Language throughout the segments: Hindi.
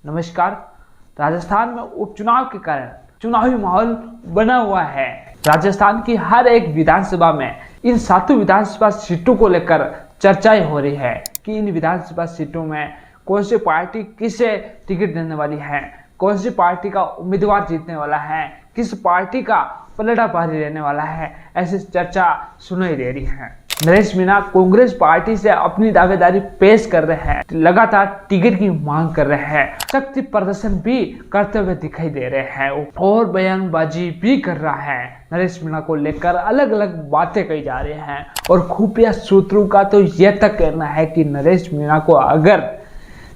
नमस्कार। राजस्थान में उपचुनाव के कारण चुनावी माहौल बना हुआ है। राजस्थान की हर एक विधानसभा में इन 7 विधानसभा सीटों को लेकर चर्चाएं हो रही है कि इन विधानसभा सीटों में कौन सी पार्टी किसे टिकट देने वाली है, कौन सी पार्टी का उम्मीदवार जीतने वाला है, किस पार्टी का पलड़ा भारी रहने वाला है। ऐसी चर्चा सुनाई दे रही है। नरेश मीणा कांग्रेस पार्टी से अपनी दावेदारी पेश कर रहे हैं, लगातार टिकट की मांग कर रहे हैं, शक्ति प्रदर्शन भी करते हुए दिखाई दे रहे हैं और बयानबाजी भी कर रहा है। नरेश मीणा को लेकर अलग अलग बातें कही जा रही हैं और खुफिया सूत्रों का तो यह तक कहना है कि नरेश मीणा को अगर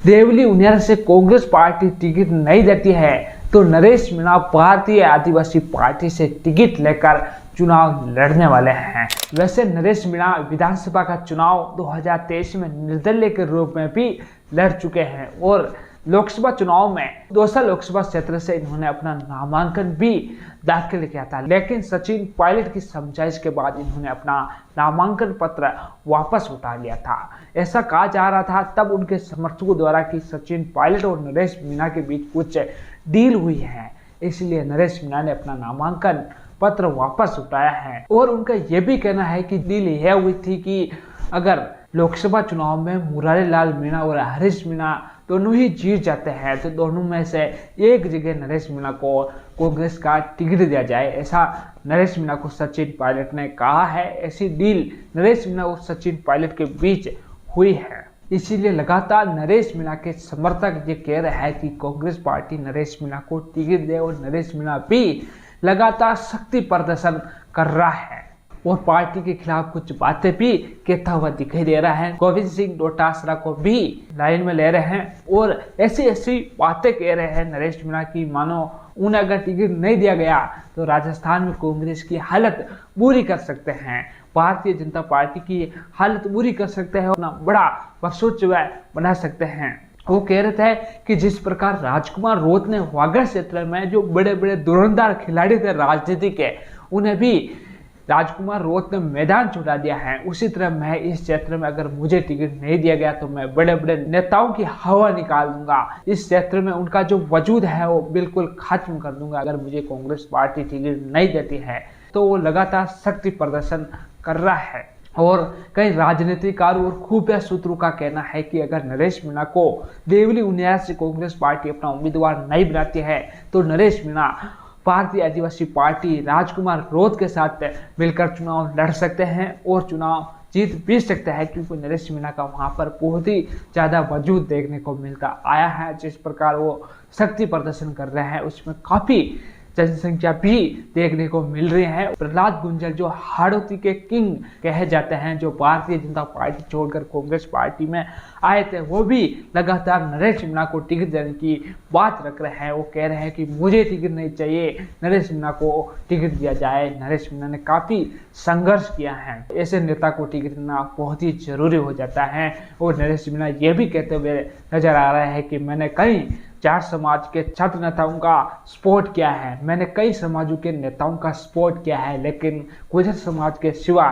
देवली उनियार से कांग्रेस पार्टी टिकट नहीं देती है तो नरेश मीणा भारतीय आदिवासी पार्टी से टिकट लेकर चुनाव लड़ने वाले हैं। वैसे नरेश मीणा विधानसभा का चुनाव 2023 में निर्दलीय के रूप में भी लड़ चुके हैं और लोकसभा चुनाव में दौसा लोकसभा क्षेत्र से इन्होंने अपना नामांकन भी दाखिल किया था, लेकिन सचिन पायलट की समझाइश के बाद इन्होंने अपना नामांकन पत्र वापस उठा लिया था। ऐसा कहा जा रहा था तब उनके समर्थकों द्वारा कि सचिन पायलट और नरेश मीणा के बीच कुछ डील हुई है, इसलिए नरेश मीणा ने अपना नामांकन पत्र वापस उठाया है। और उनका यह भी कहना है कि डील यह हुई थी कि अगर लोकसभा चुनाव में मुरारी लाल मीणा और हरीश मीणा दोनों ही जीत जाते हैं तो दोनों में से एक जगह नरेश मीणा को कांग्रेस का टिकट दिया जाए। ऐसा नरेश मीणा को सचिन पायलट ने कहा है। ऐसी डील नरेश मीणा और सचिन पायलट के बीच हुई है, इसीलिए लगातार नरेश मीणा के समर्थक ये कह रहे हैं कि कांग्रेस पार्टी नरेश मीणा को टिकट दे और नरेश मीणा भी लगातार शक्ति प्रदर्शन कर रहा है और पार्टी के खिलाफ कुछ बातें भी कहता हुआ दिखाई दे रहा है। गोविंद सिंह डोटासरा को भी लाइन में ले रहे हैं और ऐसी बातें कह रहे हैं नरेश मीणा की मानो उन्हें अगर टिकट नहीं दिया गया तो राजस्थान में कांग्रेस की हालत बुरी कर सकते हैं, भारतीय जनता पार्टी की हालत बुरी कर सकते हैं और अपना बड़ा वर्चस्व बना सकते हैं। वो कह रहे थे कि जिस प्रकार राजकुमार रोत ने वागड़ क्षेत्र में जो बड़े बड़े धुरंधर खिलाड़ी थे राजनीति के, उन्हें भी राजकुमार रोत ने मैदान छुड़ा दिया है, उसी तरह मैं इस क्षेत्र में अगर मुझे टिकट नहीं दिया गया तो मैं बड़े बड़े नेताओं की हवा निकाल दूंगा। इस क्षेत्र में उनका जो वजूद है वो बिल्कुल खत्म कर दूंगा। अगर मुझे कांग्रेस पार्टी टिकट नहीं देती है तो वो लगातार शक्ति प्रदर्शन कर रहा है। और कई राजनीतिकार और खुफिया सूत्रों का कहना है कि अगर नरेश मीणा को देवली उनियार से कांग्रेस पार्टी अपना उम्मीदवार नहीं बनाती है तो नरेश मीणा भारतीय आदिवासी पार्टी राजकुमार रोत के साथ मिलकर चुनाव लड़ सकते हैं और चुनाव जीत भी सकते हैं, क्योंकि नरेश मीणा का वहां पर बहुत ही ज्यादा वजूद देखने को मिलता आया है। जिस प्रकार वो शक्ति प्रदर्शन कर रहे हैं उसमें काफी जनसंख्या भी देखने को मिल रही है। प्रहलाद गुंजल जो हाड़ौती के किंग कहे जाते हैं, जो भारतीय जनता पार्टी छोड़कर कांग्रेस पार्टी में आए थे, वो भी लगातार नरेश मीणा को टिकट देने की बात रख रहे हैं। वो कह रहे हैं कि मुझे टिकट नहीं चाहिए, नरेश मीणा को टिकट दिया जाए। नरेश मीणा ने काफी संघर्ष किया है, ऐसे नेता को टिकट देना बहुत ही जरूरी हो जाता है। और नरेश मीणा ये भी कहते हुए नजर आ रहा है कि मैंने कई जाट समाज के छात्र नेताओं का सपोर्ट किया है, मैंने कई समाजों के नेताओं का सपोर्ट किया है, लेकिन गुर्जर समाज के सिवा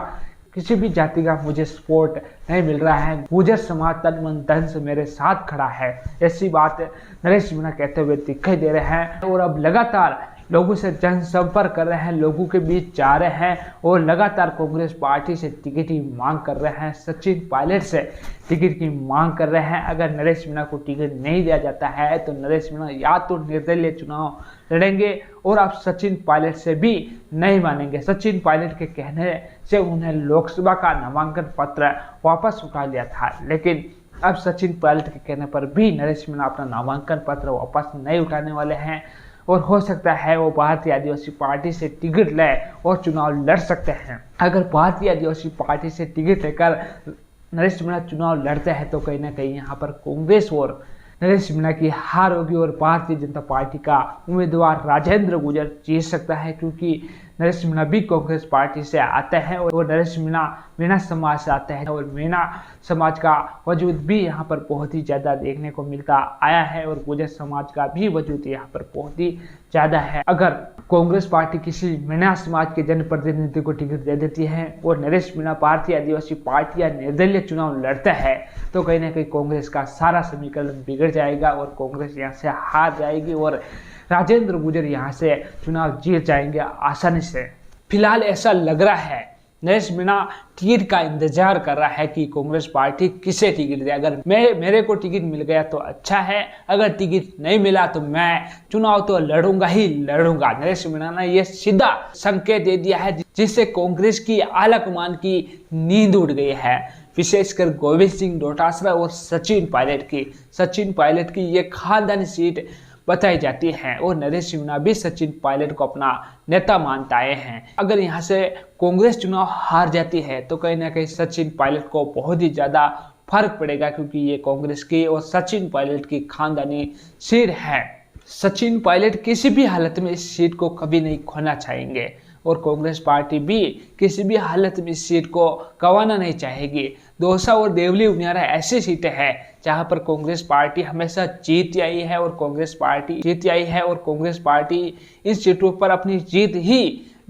किसी भी जाति का मुझे सपोर्ट नहीं मिल रहा है। गुर्जर समाज तन मन धन से मेरे साथ खड़ा है। ऐसी बात नरेश मीणा कहते हुए दिखाई दे रहे हैं और अब लगातार लोगों से जनसंपर्क कर रहे हैं, लोगों के बीच जा रहे हैं और लगातार कांग्रेस पार्टी से टिकट की मांग कर रहे हैं, सचिन पायलट से टिकट की मांग कर रहे हैं। अगर नरेश मीणा को टिकट नहीं दिया जाता है तो नरेश मीणा या तो निर्दलीय चुनाव लड़ेंगे और आप सचिन पायलट से भी नहीं मानेंगे। सचिन पायलट के कहने से उन्हें लोकसभा का नामांकन पत्र वापस उठा लिया था, लेकिन अब सचिन पायलट के कहने पर भी नरेश मीणा अपना नामांकन पत्र वापस नहीं उठाने वाले हैं और हो सकता है वो भारतीय आदिवासी पार्टी से टिकट ले और चुनाव लड़ सकते हैं। अगर भारतीय आदिवासी पार्टी से टिकट लेकर नरेश मीणा चुनाव लड़ते हैं तो कहीं ना कहीं यहाँ पर कांग्रेस और नरेश मीणा की हार होगी और भारतीय जनता पार्टी का उम्मीदवार राजेंद्र गुर्जर जीत सकता है, क्योंकि नरेश मीणा भी कांग्रेस पार्टी से आते हैं और नरेश मीणा समाज से आते हैं और मीणा समाज का वजूद भी यहाँ पर बहुत ही ज़्यादा देखने को मिलता आया है और गुर्जर समाज का भी वजूद यहाँ पर बहुत ही ज़्यादा है। अगर कांग्रेस पार्टी किसी मीणा समाज के जनप्रतिनिधि को टिकट दे देती है और नरेश मीणा भारतीय आदिवासी पार्टी या निर्दलीय चुनाव लड़ता है तो कहीं ना कहीं कांग्रेस का सारा समीकरण बिगड़ जाएगा और कांग्रेस यहाँ से हार जाएगी और राजेंद्र गुर्जर यहाँ से चुनाव जीत जाएंगे आसानी से। फिलहाल ऐसा लग रहा है नरेश मीणा टिकट का इंतजार कर रहा है कि कांग्रेस पार्टी किसे टिकट दे। अगर मेरे को टिकट मिल गया तो अच्छा है, अगर टिकट नहीं मिला तो मैं चुनाव तो लड़ूंगा ही लड़ूंगा। नरेश मीणा ने यह सीधा संकेत दे दिया है जिससे कांग्रेस की आला कमान की नींद उड़ गई है, विशेषकर गोविंद सिंह डोटासरा और सचिन पायलट की ये खानदानी सीट बताई जाती है और नरेश मीणा भी सचिन पायलट को अपना नेता मानता आए हैं। अगर यहाँ से कांग्रेस चुनाव हार जाती है तो कहीं ना कहीं सचिन पायलट को बहुत ही ज़्यादा फर्क पड़ेगा क्योंकि ये कांग्रेस की और सचिन पायलट की खानदानी सीट है। सचिन पायलट किसी भी हालत में इस सीट को कभी नहीं खोना चाहेंगे और कांग्रेस पार्टी भी किसी भी हालत में इस सीट को गंवाना नहीं चाहेगी। दौसा और देवली उनियारा ऐसी सीटें हैं जहां पर कांग्रेस पार्टी हमेशा जीत आई है और कांग्रेस पार्टी इन सीटों पर अपनी जीत ही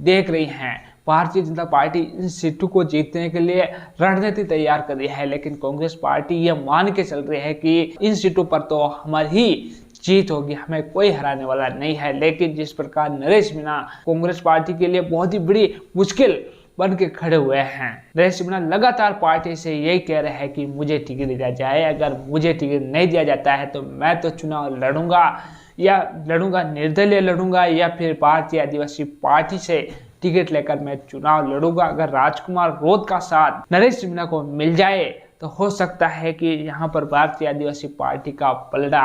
देख रही है। भारतीय जनता पार्टी इन सीटों को जीतने के लिए रणनीति तैयार कर रही है, लेकिन कांग्रेस पार्टी यह मान के चल रही है कि इन सीटों पर तो हमारी ही जीत होगी, हमें कोई हराने वाला नहीं है। लेकिन जिस प्रकार नरेश मीणा कांग्रेस पार्टी के लिए बहुत ही बड़ी मुश्किल बन के खड़े हुए हैं, नरेश मीणा लगातार पार्टी से यही कह रहे हैं कि मुझे टिकट दिया जाए, अगर मुझे टिकट नहीं दिया जाता है तो मैं तो चुनाव लड़ूंगा निर्दलीय लड़ूंगा या फिर भारतीय आदिवासी पार्टी से टिकट लेकर मैं चुनाव लड़ूंगा। अगर राजकुमार रोध का साथ नरेश मीणा को मिल जाए तो हो सकता है कि यहाँ पर भारतीय आदिवासी पार्टी का पलड़ा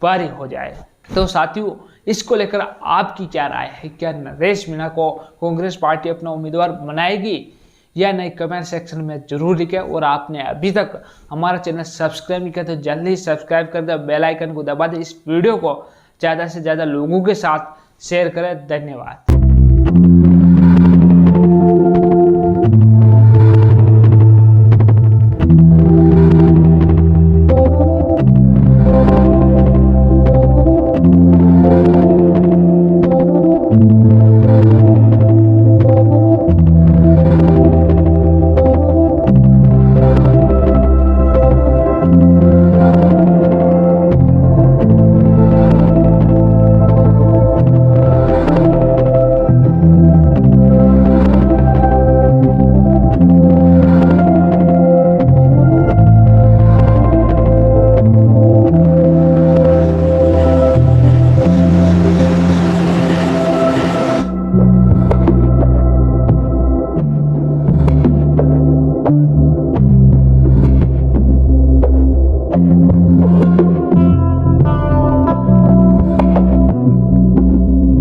भारी हो जाए। तो साथियों, इसको लेकर आपकी क्या राय है? क्या नरेश मीणा को कांग्रेस पार्टी अपना उम्मीदवार बनाएगी या नहीं? कमेंट सेक्शन में जरूर लिखें। और आपने अभी तक हमारा चैनल सब्सक्राइब नहीं किया तो जल्दी ही सब्सक्राइब कर दे, बेल आइकन को दबा दे, इस वीडियो को ज़्यादा से ज़्यादा लोगों के साथ शेयर करें। धन्यवाद।